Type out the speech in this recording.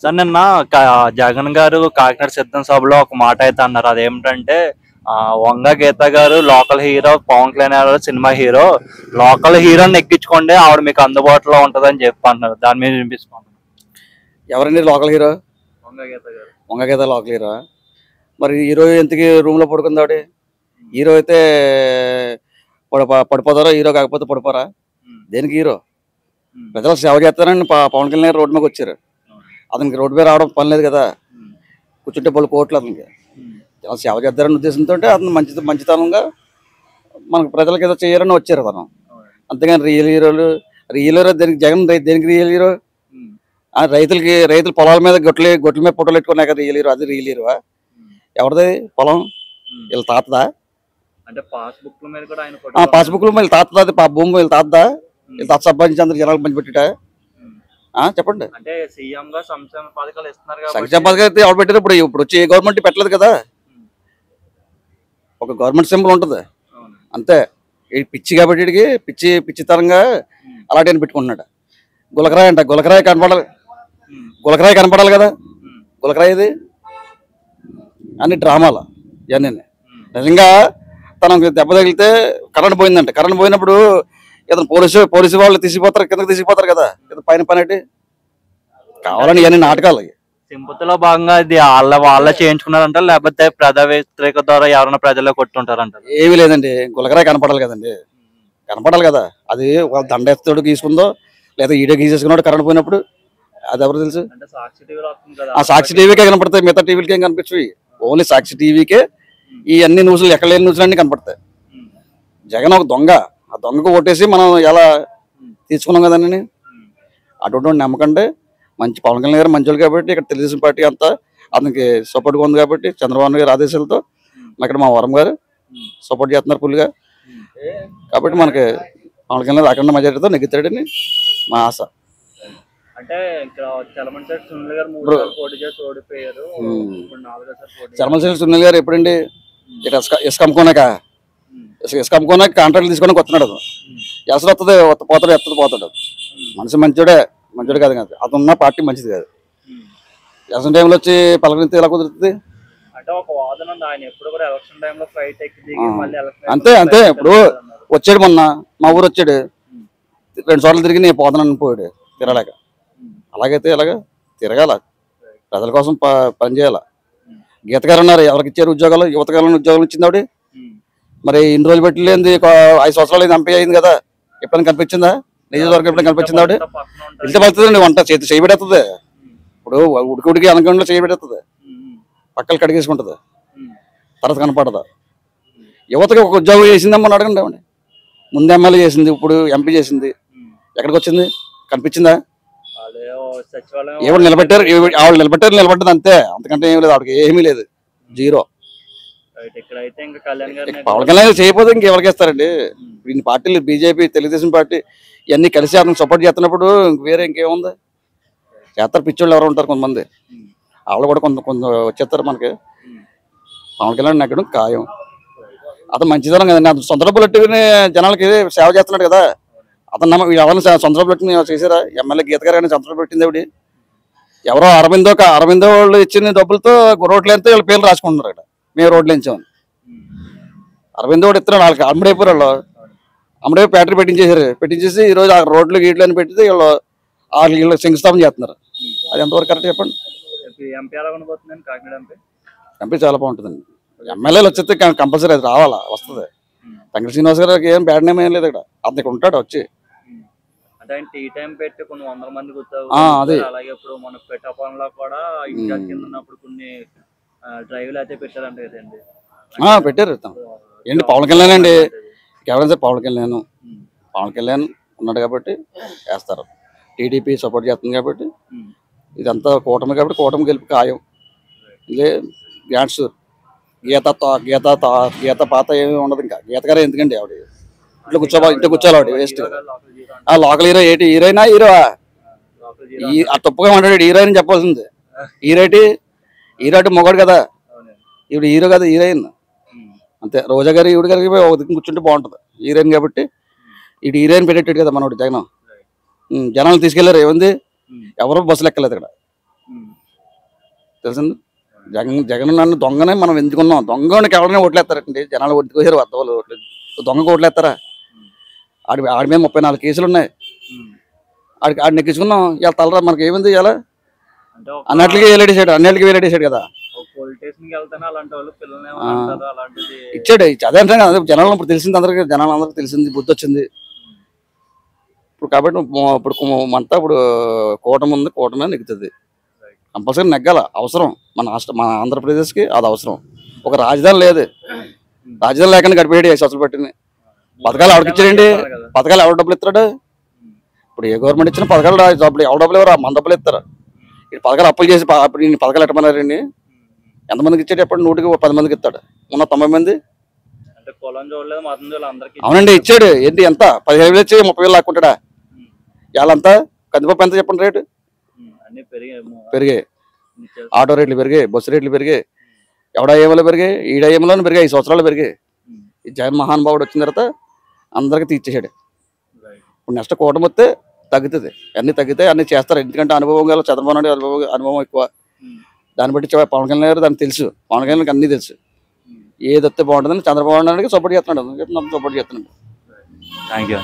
Sir నిన్న జగన్ గారు కాకినాడ సిద్ధం సభలో ఒక మాట అయితే అన్నారు. అదేమిటంటే వంగ గీత గారు లోకల్ హీరో, పవన్ కళ్యాణ్ గారు సినిమా హీరో, లోకల్ హీరోని ఎక్కించుకోండి ఆవిడ మీకు అందుబాటులో ఉంటదని చెప్పి అంటున్నారు. దాని మీద వినిపిస్తున్నాను. ఎవరండి లోకల్ హీరో? వంగ గీత గారు. వంగ గీత లోకల్ హీరో. మరి హీరో ఎంతకి రూమ్లో పడుకుంది ఆవిడ? హీరో అయితే పడిపోతారో, హీరో కాకపోతే పడిపోరా? దేనికి హీరో? ప్రజలు సేవ చేస్తారని పవన్ కళ్యాణ్ రోడ్డు మీదకి వచ్చారు. అతనికి రోడ్డు మీద రావడం పని లేదు కదా, కూర్చుంటే పలు కోట్లు అతనికి. సేవ చేద్దారని ఉద్దేశంతో అతను మంచితనంగా మనకు ప్రజలకు ఏదో చేయాలని వచ్చారు అతను. అంతేగాని రియల్ హీరోలు దేనికి? జగన్ దేనికి రియల్ హీరో? రైతులు పొలాల మీద గొట్ల మీద ఫోటోలు పెట్టుకున్నాయి కదా రియల్ హీరో. అది రియల్ హీరోవా? ఎవరిది పొలం? వీళ్ళ తాతదా? అంటే పాస్బుక్ మీద కూడా ఆయన పాస్బుక్ లో వీళ్ళ తాతదా? భూమి వీళ్ళ తాతదా? వీళ్ళ తాత సంపాదించి అందరు జనాలు పంచిపెట్టా? చెప్పండి. అంటే సీఎం గా సంక్షేమ పథకాలు ఇస్తున్నారు. సంక్షేమ పథకాలు అయితే ఎవరు పెట్టారు? ఇప్పుడు వచ్చి ఏ గవర్నమెంట్ పెట్టలేదు కదా. ఒక గవర్నమెంట్ సింబల్ ఉంటుంది అంతే. పిచ్చి కాబట్టి వీడికి పిచ్చితరంగా అలాంటి అని పెట్టుకుంటున్నాడు. గులకరాయి అంట. గులకరాయి కనపడాలి కదా. గులకరాయి ఇది అన్ని డ్రామాలు ఇవన్నీ. నిజంగా తనకు దెబ్బ తగిలితే కరెంట్ పోయిందంట. కరెంట్ పోయినప్పుడు ఇతను పోలీసు వాళ్ళు తీసిపోతారు, కిందకి తీసిపోతారు కదా. పైన పని ఏంటి? కావాలని ఇవన్నీ నాటకాలు. సింపతిలో భాగంగా ఇది వాళ్ళ చేయించుకున్నారంట, లేకపోతే ప్రజా వ్యతిరేక ద్వారా ఎవరైనా ప్రజల్లో కొట్టుంటారంట? ఏమీ లేదండి. గులకరాయి కనపడాలి కదండి. కనపడాలి కదా. అది వాళ్ళ దండెత్తోడు గీసుకుందో లేదా ఈడో గీసేసుకున్నాడు కరెంట్ పోయినప్పుడు. అది ఎవరు తెలుసు? సాక్షి టీవీకే కనపడతాయి, మిగతా టీవీలకి ఏం కనిపించవి. ఓన్లీ సాక్షి టీవీకే ఈ అన్ని న్యూస్లు, ఎక్కడ లేని న్యూస్లు అన్ని కనపడతాయి. జగన్ ఒక దొంగ. ఆ దొంగకు ఓటేసి మనం ఎలా తీసుకున్నాం కదండి. అటువంటి నమ్మకంటే మంచి పవన్ కళ్యాణ్ గారు మంచోళ్ళు కాబట్టి ఇక్కడ తెలుగుదేశం పార్టీ అంతా అతనికి సపోర్ట్గా ఉంది కాబట్టి చంద్రబాబు గారి ఆదేశాలతో ఇక్కడ మా వరం గారు సపోర్ట్ చేస్తున్నారు ఫుల్గా. కాబట్టి మనకి పవన్ కళ్యాణ్ అఖండ మెజారిటీతో నెగ్గుతాడని మా ఆశ. అంటే చర్మశైలి సునీల్ గారు ఎప్పుడండి ఇక్కడ ఇసుక అమ్ముకోనాక కాంట్రాక్ట్లు తీసుకొని వస్తున్నాడు. ఎసరు వస్తుంది, పోతాడు. మనిషి మంచోడే కాదు కాదు. అతను ఉన్న పార్టీ మంచిది కాదు. ఎలక్షన్ టైంలో వచ్చి పలకరిస్తే ఎలా కుదురుతుంది? అంతే. ఇప్పుడు వచ్చాడు మొన్న మా ఊరు వచ్చాడు, 2 సార్లు తిరిగి నేను పోతానని పోయాడు తిరగలేక. అలాగైతే ఎలాగా తిరగాల, ప్రజల కోసం పని చేయాల. గీత గారు ఉన్నారు, ఎవరికి ఇచ్చారు ఉద్యోగాలు? యువతకాలను ఉద్యోగాలు ఇచ్చింది ఆవిడ. మరి ఇన్ని రోజులు పెట్టి లేని 5 సంవత్సరాలు ఎంపీ అయింది కదా. ఎప్పుడైనా కనిపించిందా? నియోజకవర్గం ఎప్పుడైనా కనిపించింది ఆవిడ? ఇంత పడుతుందండి. వంట చేయబెడుతుంది. ఇప్పుడు ఉడికి అనకుండా చేయబెడుతుంది, పక్కలు కడిగేసుకుంటుంది, తర్వాత కనపడదా? యువతకి ఒక ఉద్యోగం చేసిందమ్మని అడగండి ఆవిడ. ముందు ఎమ్మెల్యే చేసింది, ఇప్పుడు ఎంపీ చేసింది. ఎక్కడికి వచ్చింది? కనిపించిందా? ఎవరు నిలబెట్టారు? ఆవిడ నిలబడ్డది అంతే. అంతకంటే ఏమీ లేదు. ఆవిడకి ఏమీ లేదు, జీరో. పవన్ కళ్యాణ్ చేయకపోతే ఇంకెవరికి ఇస్తారండి? ఇన్ని పార్టీలు, బీజేపీ, తెలుగుదేశం పార్టీ ఇవన్నీ కలిసి అతను సపోర్ట్ చేస్తున్నప్పుడు వేరే ఇంకేముంది? చేస్తారు. పిచ్చోళ్ళు ఎవరు ఉంటారు కొంతమంది, వాళ్ళు కూడా కొంత వచ్చేస్తారు. మనకి పవన్ కళ్యాణ్ నెగ్గడం ఖాయం. అతను మంచిదనం కదండి. అతను సొంత డబ్బులు పెట్టుకుని జనాలకి సేవ చేస్తున్నాడు కదా. అతను ఎవరిని సొంత డబ్బులు పెట్టుకుని చేశారా? ఎమ్మెల్యే గీత గారు సొంత డబ్బులు పెట్టింది ఆవిడ. ఎవరో అరవిందో వాళ్ళు ఇచ్చిన డబ్బులతో రోడ్లు ఎంతో వీళ్ళ పేర్లు రాసుకుంటున్నారు. ఇక్కడ మేము రోడ్లు ఎంచామని అరవిందో వాడు ఇస్తున్నాడు. వాళ్ళకి అమ్ముడైపోయారు. అమ్ముడై ఫ్యాక్టరీ పెట్టించేసి ఈరోజు ఆ రోడ్లు గీట్లు అని పెట్టితే వీళ్ళు శంకుస్థాపన చేస్తున్నారు. అది ఎంతవరకు కరెక్ట్ చెప్పండి? ఎంపీ చాలా బాగుంటుందండి. ఎమ్మెల్యేలు వచ్చేస్తే కంపల్సరీ అది రావాలా, వస్తుంది. తంగడి శ్రీనివాస్ గారికి ఏం బ్యాడ్ నేమ్ ఏం లేదు. ఇక్కడ అతను ఇక్కడ ఉంటాడు వచ్చి. అది పెట్టారు. ఏంటి పవన్ కళ్యాణ్ అండి, ఎవరైనా సరే పవన్ కళ్యాణ్ ఉన్నాడు కాబట్టి వేస్తారు. టీడీపీ సపోర్ట్ చేస్తుంది కాబట్టి ఇదంతా కూటమి కాబట్టి కూటమి గెలుపు ఖాయం. ఇదే గ్యాడ్స్ గీత పాత ఏమి ఉండదు. ఇంకా గీత గారు ఎందుకండి ఆవిడ ఇంట్లో కూర్చోవాలి ఆవిడ వేస్ట్. లోకల్ హీరో ఏంటి? హీరోయినా? హీరోవా? ఆ తప్పుగా మాట్లాడాడు. హీరోయిన్ చెప్పాల్సింది. హీరో మొగాడు కదా, ఈవిడ హీరో కదా, హీరోయిన్ అంతే. రోజా గారు ఈవిడ గారికి ఒక దిక్కు కూర్చుంటే బాగుంటుంది. హీరోయిన్ కాబట్టి ఇటు హీరోయిన్ పెట్టేటాడు కదా మనోడు జగన్. జనాలు తీసుకెళ్లారు. ఏముంది? ఎవరు బస్సులు ఎక్కలేదు ఇక్కడ. తెలిసింది. జగన్ నన్ను దొంగనే మనం ఎందుకున్నాం, దొంగకి ఎవరైనా ఓట్లేస్తారండి జనాలు, ఒట్టుకోసారు వద్దవాళ్ళు ఓట్లు, దొంగకు ఓట్లేస్తారా? ఆడి మీద 34 కేసులు ఉన్నాయి, ఆడిని నెక్కించుకున్నాం. ఇలా తలరా మనకి ఏముంది ఇలా అన్నట్లుగా వేలాడేసాడు కదా. ఇచ్చాడు అదే అంటే జనాలు ఇప్పుడు తెలిసింది, అందరికి జనాలందరికీ తెలిసింది, బుద్ధి వచ్చింది ఇప్పుడు. కాబట్టి ఇప్పుడు అంతా ఇప్పుడు కూటమి ఉంది, కూటమి నెగ్గుతుంది, కంపల్సరీ నెగ్గాల, అవసరం మన ఆంధ్రప్రదేశ్కి అది అవసరం. ఒక రాజధాని లేదు, రాజధాని లేకుండా గడిపేయడు 5 సంవత్సరాలు పట్టింది. పథకాలు ఎవరికి ఇచ్చాడండి? పథకాలు ఎవరు డబ్బులు ఇస్తాడు? ఇప్పుడు ఏ గవర్నమెంట్ ఇచ్చిన పథకాలు డబ్బులు ఎవరు డబ్బులు ఎవరు? మన డబ్బులు ఇస్తారు. ఇప్పుడు పథకాలు అప్పులు చేసి ఇప్పుడు ఈ పథకాలు ఎట్టమన్నారండి? ఎంతమందికి ఇచ్చాడు? ఎప్పుడు 100కి 10 మందికి ఇస్తాడు, ఉన్న 90 మంది. అవునండి ఇచ్చాడు. ఏంటి ఎంత 15,000 ఇచ్చి 30,000 లాక్కుంటాడా? వాళ్ళంతా కందిపప్పు ఎంత చెప్పండి రేటు? పెరిగాయి, ఆటో రేట్లు పెరిగాయి, బస్సు రేట్లు పెరిగాయి, ఎవడ ఏమలో పెరిగాయి, ఈడ ఏమలోనే పెరిగాయి, 5 సంవత్సరాలు పెరిగాయి. ఈ జగన్ మహానుభావుడు వచ్చిన తర్వాత అందరికి తీర్చేసాడు. ఇప్పుడు నెక్స్ట్ కూటమి వస్తే తగ్గుతుంది, అన్ని తగ్గితే అన్ని చేస్తారు. ఎందుకంటే అనుభవం గల చంద్రబాబు నాయుడు అనుభవం ఎక్కువ, దాన్ని బట్టి పవన్ కళ్యాణ్ గారు దానికి తెలుసు, పవన్ కళ్యాణ్కి అన్నీ తెలుసు. ఏది వస్తే బాగుంటుందని చంద్రబాబు నాయుడుకి సపోర్ట్ చేస్తున్నాడు, సపోర్ట్ చేస్తున్నాడు. Thank you.